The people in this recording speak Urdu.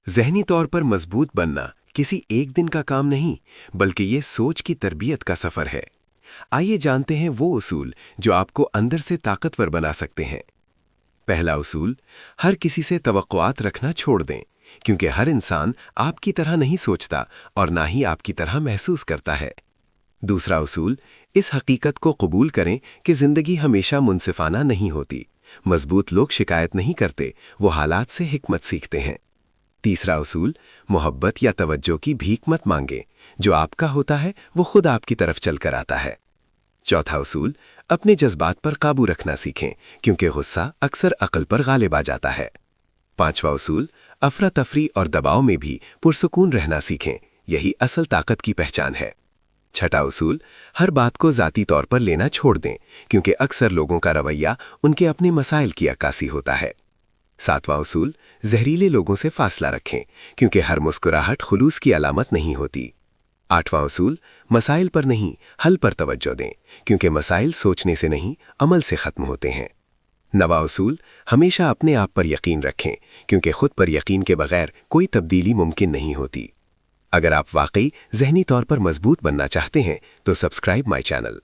ذہنی طور پر مضبوط بننا کسی ایک دن کا کام نہیں، بلکہ یہ سوچ کی تربیت کا سفر ہے۔ آئیے جانتے ہیں وہ اصول جو آپ کو اندر سے طاقتور بنا سکتے ہیں۔ پہلا اصول، ہر کسی سے توقعات رکھنا چھوڑ دیں، کیونکہ ہر انسان آپ کی طرح نہیں سوچتا اور نہ ہی آپ کی طرح محسوس کرتا ہے۔ دوسرا اصول، اس حقیقت کو قبول کریں کہ زندگی ہمیشہ منصفانہ نہیں ہوتی۔ مضبوط لوگ شکایت نہیں کرتے، وہ حالات سے حکمت سیکھتے ہیں۔ تیسرا اصول، محبت یا توجہ کی بھیک مت مانگیں، جو آپ کا ہوتا ہے وہ خود آپ کی طرف چل کر آتا ہے۔ چوتھا اصول، اپنے جذبات پر قابو رکھنا سیکھیں، کیونکہ غصہ اکثر عقل پر غالب آ جاتا ہے۔ پانچواں اصول، افراتفری اور دباؤ میں بھی پرسکون رہنا سیکھیں، یہی اصل طاقت کی پہچان ہے۔ چھٹا اصول، ہر بات کو ذاتی طور پر لینا چھوڑ دیں، کیونکہ اکثر لوگوں کا رویہ ان کے اپنے مسائل کی عکاسی ہوتا ہے۔ ساتواں اصول، زہریلے لوگوں سے فاصلہ رکھیں، کیونکہ ہر مسکراہٹ خلوص کی علامت نہیں ہوتی۔ آٹھواں اصول، مسائل پر نہیں، حل پر توجہ دیں، کیونکہ مسائل سوچنے سے نہیں، عمل سے ختم ہوتے ہیں۔ نواں اصول، ہمیشہ اپنے آپ پر یقین رکھیں، کیونکہ خود پر یقین کے بغیر کوئی تبدیلی ممکن نہیں ہوتی۔ اگر آپ واقعی ذہنی طور پر مضبوط بننا چاہتے ہیں تو سبسکرائب مائی چینل۔